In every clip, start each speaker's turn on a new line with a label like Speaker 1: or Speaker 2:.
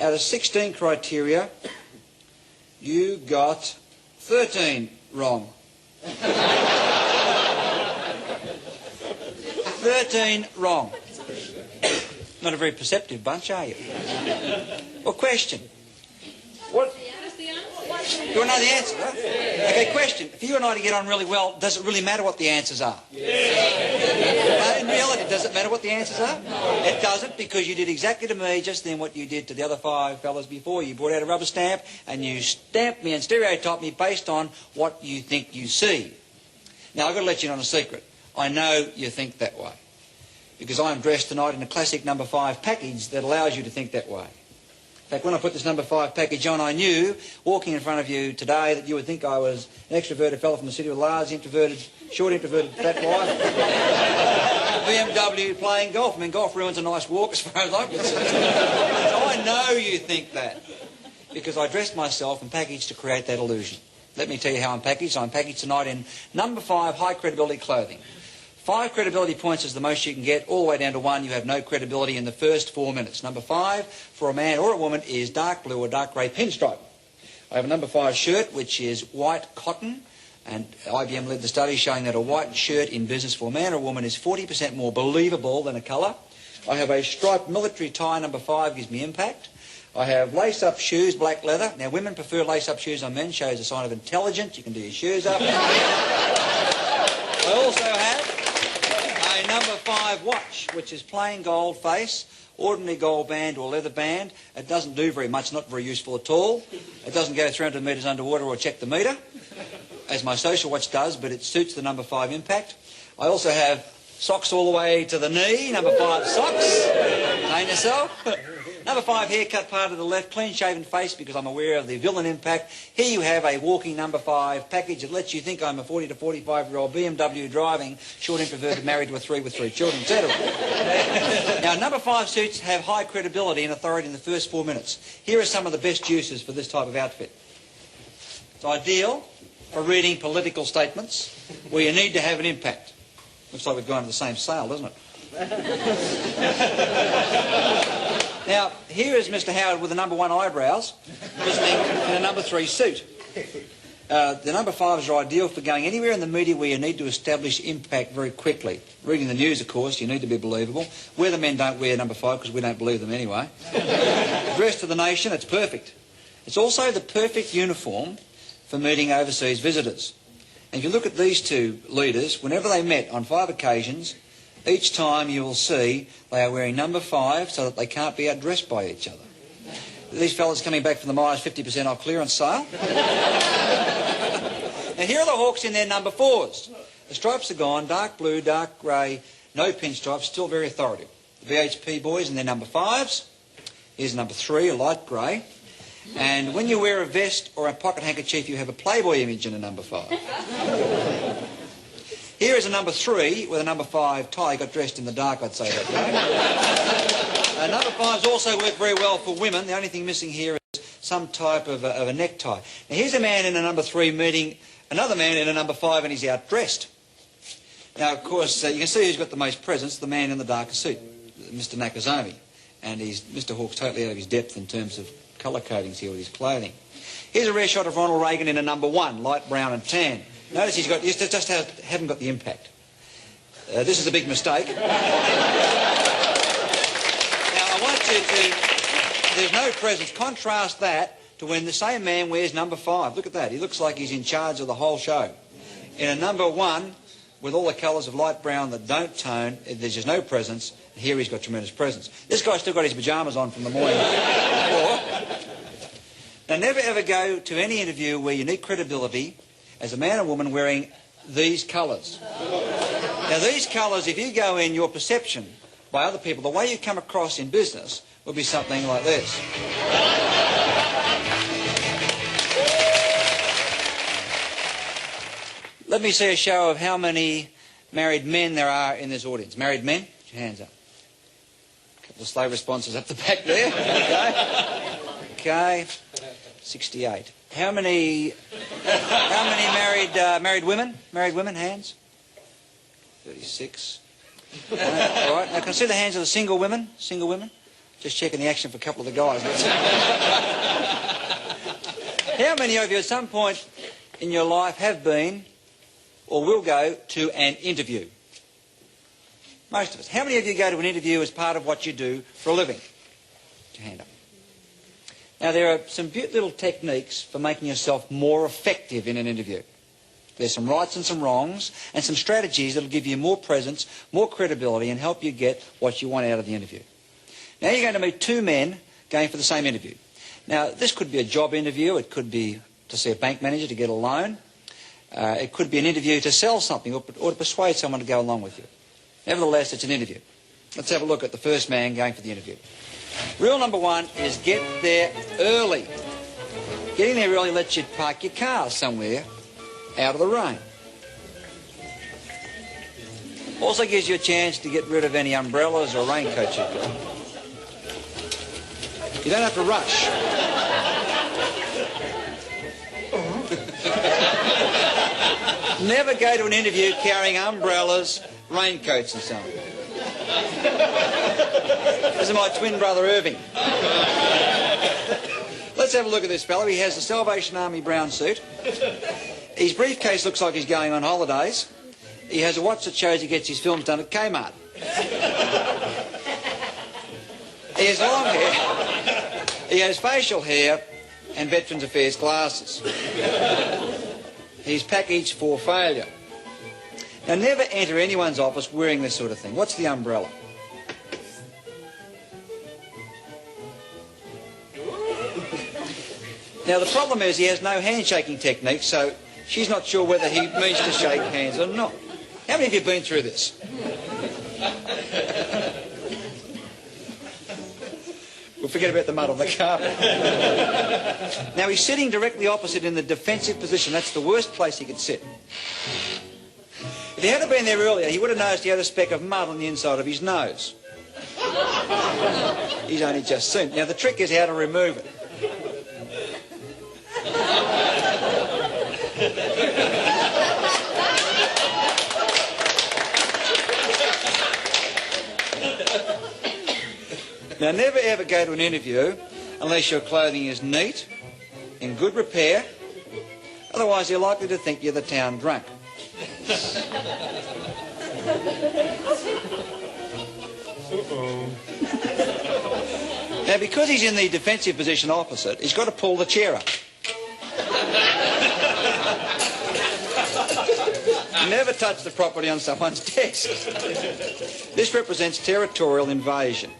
Speaker 1: Out of 16 criteria, you got 13 wrong. 13 wrong. Not a very perceptive bunch, are you? Well, question. What? You want to know the answer, huh? Okay, question. For you and I to get on really well, does it really matter what the answers are? In reality, does it matter what the answers are? It doesn't, because you did exactly to me just then what you did to the other 5 fellas before. You brought out a rubber stamp and you stamped me and stereotyped me based on what you think you see. Now, I've got to let you in on a secret. I know you think that way, because I'm dressed tonight in a classic number 5 package that allows you to think that way. In fact, when I put this number 5 package on, I knew, walking in front of you today, that you would think I was an extroverted fellow from the city with a large introverted, short introverted fat wife. BMW playing golf. I mean, golf ruins a nice walk as far as I'm concerned. So I know you think that, because I dressed myself and packaged to create that illusion. Let me tell you how I'm packaged. I'm packaged tonight in number 5 high credibility clothing. 5 credibility points is the most you can get, all the way down to 1. You have no credibility in the first 4 minutes. Number 5 for a man or a woman is dark blue or dark grey pinstripe. I have a number 5 shirt which is white cotton, and IBM led the study showing that a white shirt in business for a man or a woman is 40% more believable than a colour. I have a striped military tie, number 5, gives me impact. I have lace-up shoes, black leather. Now, women prefer lace-up shoes on men, shows a sign of intelligence. You can do your shoes up. I also have a number 5 watch, which is plain gold face, ordinary gold band or leather band. It doesn't do very much, not very useful at all. It doesn't go 300 metres underwater or check the metre, as my social watch does, but it suits the number 5 impact. I also have socks all the way to the knee, number 5 socks. Name yourself. Number 5 haircut part of the left, clean-shaven face, because I'm aware of the villain impact. Here you have a walking number 5 package that lets you think I'm a 40 to 45-year-old BMW driving, short introverted, married with 3 children, etc. Now, number 5 suits have high credibility and authority in the first 4 minutes. Here are some of the best uses for this type of outfit. It's ideal for reading political statements where you need to have an impact. Looks like we've gone to the same sale, doesn't it? Now, here is Mr. Howard with the number 1 eyebrows, listening in a number 3 suit. The number 5s are ideal for going anywhere in the media where you need to establish impact very quickly. Reading the news, of course, you need to be believable. Weathermen don't wear number 5 because we don't believe them anyway. Address to the nation, it's perfect. It's also the perfect uniform for meeting overseas visitors. And if you look at these 2 leaders, whenever they met on 5 occasions, each time you will see they are wearing number 5 so that they can't be outdressed by each other. These fellas coming back from the Myers 50% off clearance sale. And here are the Hawks in their number 4s. The stripes are gone, dark blue, dark grey, no pinstripes, still very authoritative. The BHP boys in their number 5s. Here's number 3, a light grey. And when you wear a vest or a pocket handkerchief, you have a Playboy image in a number 5. Here is a number 3 with a number 5 tie. Got dressed in the dark, I'd say that day. Number 5s also work very well for women. The only thing missing here is some type of a necktie. Now, here's a man in a number 3 meeting another man in a number 5, and he's outdressed. Now, of course, you can see who's got the most presence, the man in the darker suit, Mr. Nakazomi. And Mr. Hawke's totally out of his depth in terms of colour codings here with his clothing. Here's a rare shot of Ronald Reagan in a number 1, light brown and tan. Notice he's got, just haven't got the impact. This is a big mistake. Now, I want you to, there's no presence. Contrast that to when the same man wears number 5. Look at that. He looks like he's in charge of the whole show. In a number 1, with all the colours of light brown that don't tone, there's just no presence. Here he's got tremendous presence. This guy's still got his pyjamas on from the morning before. Now, never ever go to any interview where you need credibility as a man or woman wearing these colours. Now, these colours, if you go in, your perception by other people, the way you come across in business will be something like this. Let me see a show of how many married men there are in this audience. Married men? Put your hands up. A couple of slow responses up the back there. Okay. 68. How many married women? Married women, hands? 36. All right. Now, can I see the hands of the single women? Single women? Just checking the action for a couple of the guys. How many of you at some point in your life have been or will go to an interview? Most of us. How many of you go to an interview as part of what you do for a living? Put your hand up. Now, there are some little techniques for making yourself more effective in an interview. There's some rights and some wrongs and some strategies that will give you more presence, more credibility and help you get what you want out of the interview. Now, you're going to meet two men going for the same interview. Now, this could be a job interview. It could be to see a bank manager to get a loan. It could be an interview to sell something or to persuade someone to go along with you. Nevertheless, it's an interview. Let's have a look at the first man going for the interview. Rule number one is get there early. Getting there early lets you park your car somewhere out of the rain. Also gives you a chance to get rid of any umbrellas or raincoats you've got. You don't have to rush. Never go to an interview carrying umbrellas, raincoats and so on. This is my twin brother Irving. Let's have a look at this fellow. He has a Salvation Army brown suit. His briefcase looks like he's going on holidays. He has a watch that shows he gets his films done at Kmart. He has long hair. He has facial hair and Veterans Affairs glasses. He's packaged for failure. Now, never enter anyone's office wearing this sort of thing. What's the umbrella? Now, the problem is he has no handshaking technique, so she's not sure whether he means to shake hands or not. How many of you have been through this? We'll forget about the mud on the carpet. Now, he's sitting directly opposite in the defensive position. That's the worst place he could sit. If he had been there earlier, he would have noticed he had a speck of mud on the inside of his nose. He's only just seen. Now, the trick is how to remove it. Now, never ever go to an interview unless your clothing is neat, in good repair. Otherwise, you're likely to think you're the town drunk. Now, because he's in the defensive position opposite, he's got to pull the chair up. Never touch the property on someone's desk. This represents territorial invasion.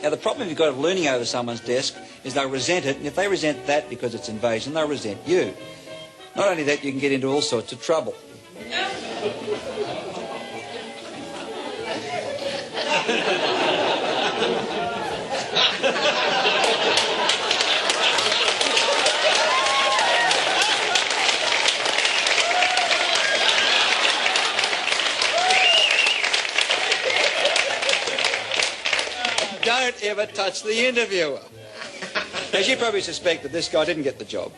Speaker 1: Now, the problem you've got of leaning over someone's desk is they'll resent it, and if they resent that because it's invasion, they'll resent you. Not only that, you can get into all sorts of trouble. Don't ever touch the interviewer. As you probably suspect that this guy didn't get the job.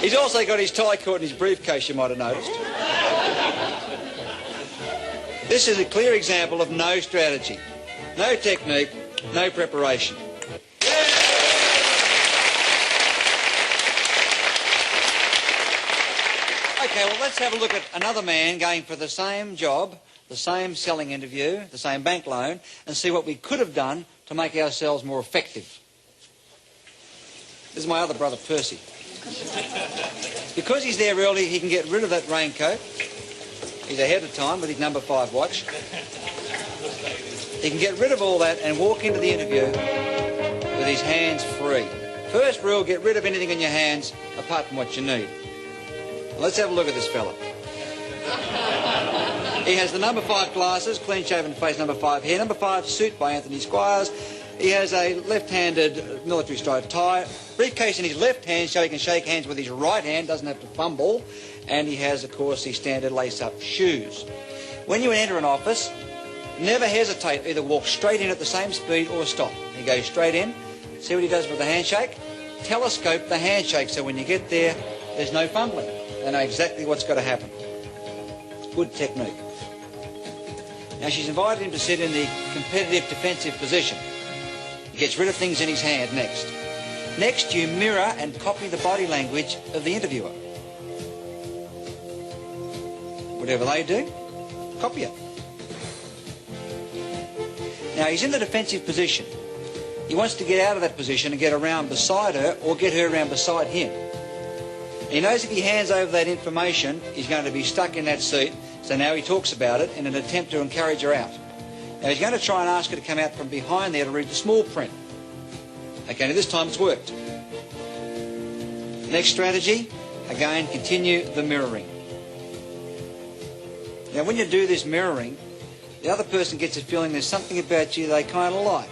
Speaker 1: He's also got his tie caught in his briefcase, you might have noticed. This is a clear example of no strategy, no technique, no preparation. Okay, well, let's have a look at another man going for the same job, the same selling interview, the same bank loan, and see what we could have done to make ourselves more effective. This is my other brother, Percy. Because he's there early, he can get rid of that raincoat. He's ahead of time with his number 5 watch. He can get rid of all that and walk into the interview with his hands free. First rule, get rid of anything in your hands apart from what you need. Let's have a look at this fella. He has the number 5 glasses, clean-shaven face, number 5 hair, number 5 suit by Anthony Squires. He has a left-handed military-striped tie, briefcase in his left hand so he can shake hands with his right hand, doesn't have to fumble, and he has, of course, his standard lace-up shoes. When you enter an office, never hesitate. Either walk straight in at the same speed or stop. He goes straight in, see what he does with the handshake, telescope the handshake so when you get there, there's no fumbling. They know exactly what's got to happen. It's good technique. Now, she's invited him to sit in the competitive defensive position. He gets rid of things in his hand next. Next, you mirror and copy the body language of the interviewer. Whatever they do, copy it. Now, he's in the defensive position. He wants to get out of that position and get around beside her or get her around beside him. He knows if he hands over that information, he's going to be stuck in that seat, so now he talks about it in an attempt to encourage her out. Now, he's going to try and ask her to come out from behind there to read the small print. Okay, now this time it's worked. Next strategy, again, continue the mirroring. Now, when you do this mirroring, the other person gets a feeling there's something about you they kind of like.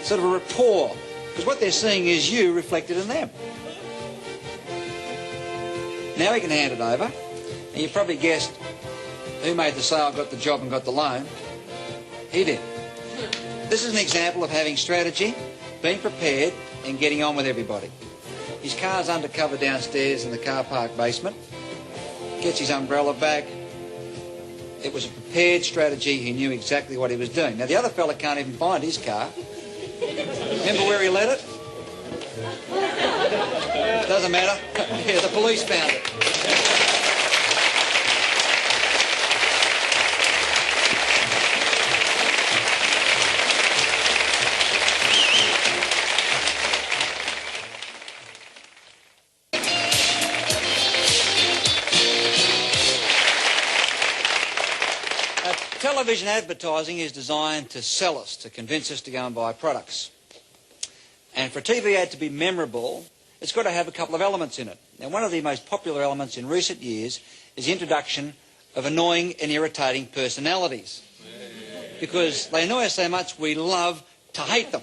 Speaker 1: Sort of a rapport, because what they're seeing is you reflected in them. Now he can hand it over, and you probably guessed who made the sale, got the job and got the loan. He did. This is an example of having strategy, being prepared and getting on with everybody. His car's undercover downstairs in the car park basement. Gets his umbrella back. It was a prepared strategy. He knew exactly what he was doing. Now, the other fella can't even find his car. Remember where he let it? Doesn't matter. Yeah, the police found it. Television advertising is designed to sell us, to convince us to go and buy products. And for a TV ad to be memorable, it's got to have a couple of elements in it. Now, one of the most popular elements in recent years is the introduction of annoying and irritating personalities. Because they annoy us so much, we love to hate them.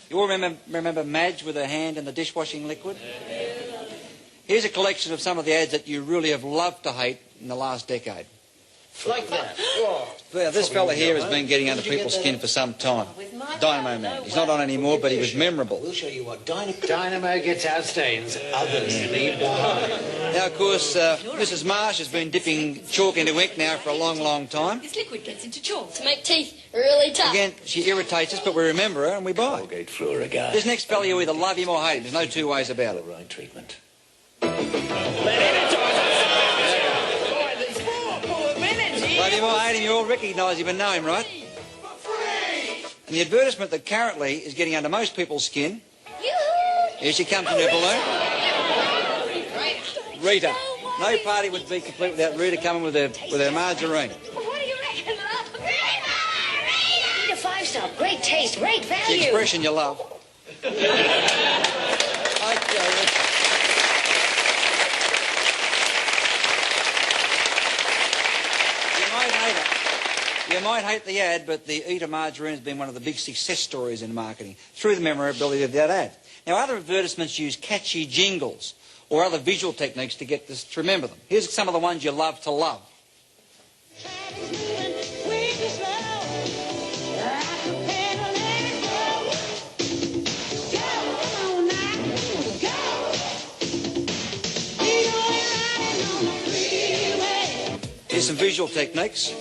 Speaker 1: You all remember Madge with her hand in the dishwashing liquid? Here's a collection of some of the ads that you really have loved to hate in the last decade.
Speaker 2: Like that?
Speaker 1: Well, this fella here has been getting under people's skin for some time. Dynamo Man. He's not on anymore, but he was memorable.
Speaker 2: We'll show you what Dynamo gets out stains, others leave behind.
Speaker 1: Now, of course, Mrs. Marsh has been dipping chalk into ink now for a long, long time.
Speaker 3: This liquid gets into chalk to make teeth really tough.
Speaker 1: Again, she irritates us, but we remember her and we buy.
Speaker 2: Colgate Fluoride.
Speaker 1: This next fella, you either love him or hate him. There's no two ways about it.
Speaker 2: Right treatment.
Speaker 1: Love him or hate him, you all recognise him and know him, right? And the advertisement that currently is getting under most people's skin, here she comes in her balloon. Rita. No party would be complete without Rita coming with her margarine.
Speaker 3: What do you reckon, love?
Speaker 4: Rita 5-star, great taste, great value.
Speaker 1: The expression you love. You might hate the ad, but the Eater margarine has been one of the big success stories in marketing through the memorability of that ad. Now, other advertisements use catchy jingles or other visual techniques to get us to remember them. Here's some of the ones you love to love. Here's some visual techniques.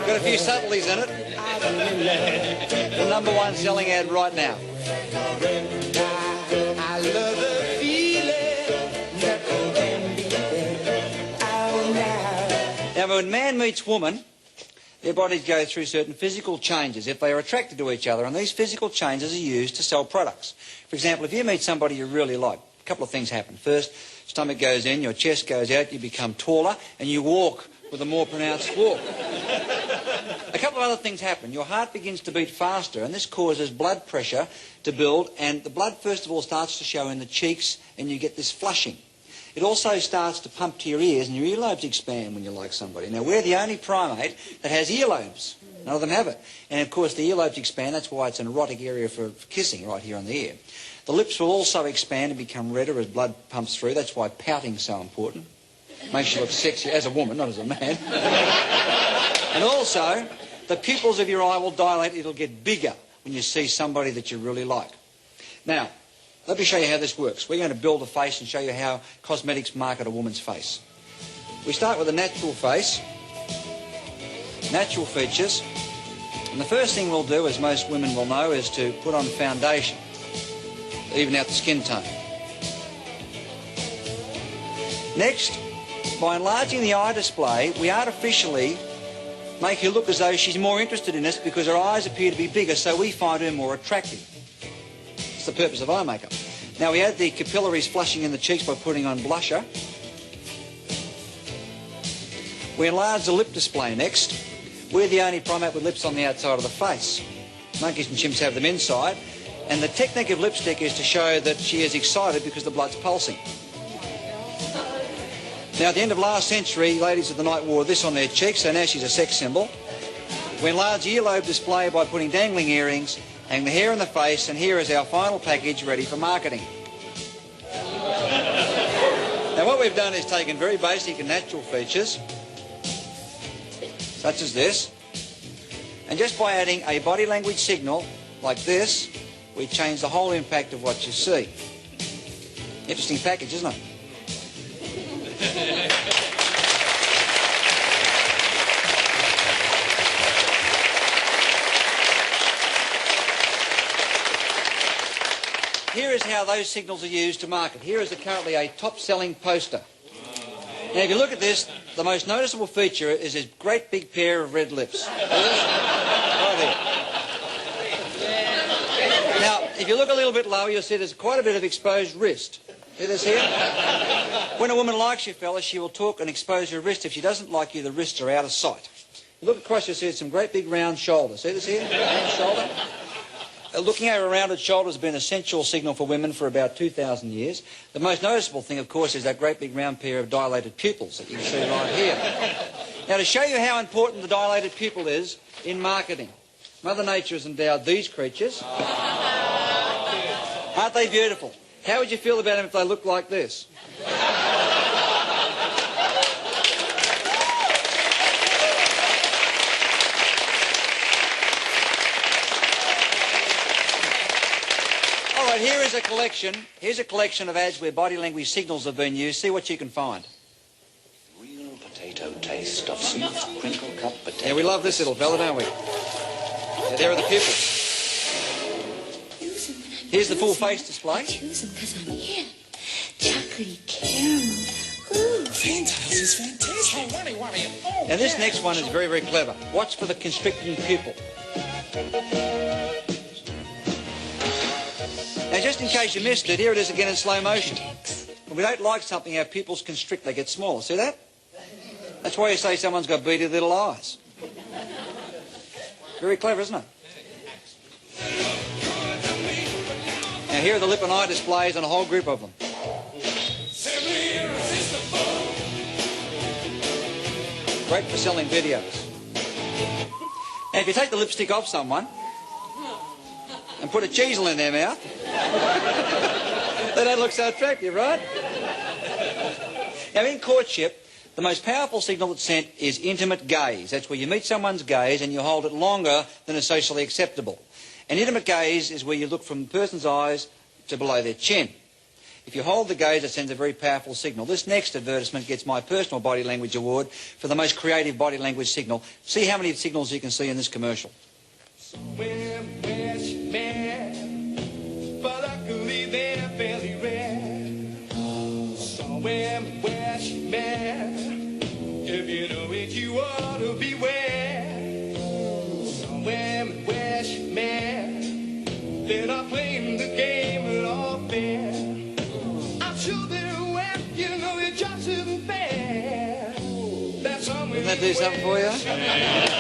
Speaker 1: Got a few subtleties in it. The #1 selling ad right now. I love the feeling. Now, when man meets woman, their bodies go through certain physical changes if they are attracted to each other, and these physical changes are used to sell products. For example, if you meet somebody you really like, a couple of things happen. First, stomach goes in, your chest goes out, you become taller, and you walk with a more pronounced walk. A couple of other things happen. Your heart begins to beat faster, and this causes blood pressure to build, and the blood, first of all, starts to show in the cheeks, and you get this flushing. It also starts to pump to your ears, and your earlobes expand when you like somebody. Now, we're the only primate that has earlobes. None of them have it. And, of course, the earlobes expand. That's why it's an erotic area for kissing right here on the ear. The lips will also expand and become redder as blood pumps through. That's why pouting is so important. Makes you look sexy as a woman, not as a man. And also, the pupils of your eye will dilate. It'll get bigger when you see somebody that you really like. Now, let me show you how this works. We're going to build a face and show you how cosmetics market a woman's face. We start with a natural face, natural features, and the first thing we'll do, as most women will know, is to put on foundation, even out the skin tone. Next, by enlarging the eye display, we artificially make her look as though she's more interested in us because her eyes appear to be bigger, so we find her more attractive. It's the purpose of eye makeup. Now we add the capillaries flushing in the cheeks by putting on blusher. We enlarge the lip display next. We're the only primate with lips on the outside of the face. Monkeys and chimps have them inside. And the technique of lipstick is to show that she is excited because the blood's pulsing. Now, at the end of last century, ladies of the night wore this on their cheeks, so now she's a sex symbol. We enlarge the earlobe display by putting dangling earrings, hang the hair in the face, and here is our final package ready for marketing. Now, what we've done is taken very basic and natural features, such as this, and just by adding a body language signal like this, we change the whole impact of what you see. Interesting package, isn't it? Here is how those signals are used to market. Here is currently a top-selling poster. Now, if you look at this, the most noticeable feature is this great big pair of red lips. Right here. Now, if you look a little bit lower, you'll see there's quite a bit of exposed wrist. See this here? When a woman likes you, fellas, she will talk and expose her wrist. If she doesn't like you, the wrists are out of sight. You look across, you'll see some great big round shoulders. See this here? Round shoulder. Looking over a rounded shoulder has been an essential signal for women for about 2,000 years. The most noticeable thing, of course, is that great big round pair of dilated pupils that you can see right here. Now, to show you how important the dilated pupil is in marketing, Mother Nature has endowed these creatures. Aren't they beautiful? How would you feel about them if they looked like this? Here is a collection. Here's a collection of ads where body language signals have been used. See what you can find.
Speaker 2: Real potato taste of smooth crinkle cut potato.
Speaker 1: Yeah, we love this little fella, don't we? Yeah, there are the pupils. Here's the full face display.
Speaker 5: Choose them because I'm here. Chocolatey caramel. Ooh,
Speaker 6: Fantiles is fantastic.
Speaker 1: Now this next one is very, very clever. Watch for the constricting pupil. Now, just in case you missed it, here it is again in slow motion. When we don't like something, our pupils constrict, they get smaller. See that? That's why you say someone's got beady little eyes. Very clever, isn't it? Now, here are the lip and eye displays and a whole group of them. Great for selling videos. Now, if you take the lipstick off someone and put a cheesel in their mouth, they don't look so attractive, right? Now, in courtship, the most powerful signal that's sent is intimate gaze. That's where you meet someone's gaze and you hold it longer than is socially acceptable. And intimate gaze is where you look from the person's eyes to below their chin. If you hold the gaze, it sends a very powerful signal. This next advertisement gets my personal body language award for the most creative body language signal. See how many signals you can see in this commercial.
Speaker 6: If you know it, you ought to beware. Some women wish man, they're not playing the game at all fair. I'm sure they're wet, you know it just isn't fair. That's
Speaker 1: Doesn't that do something for you?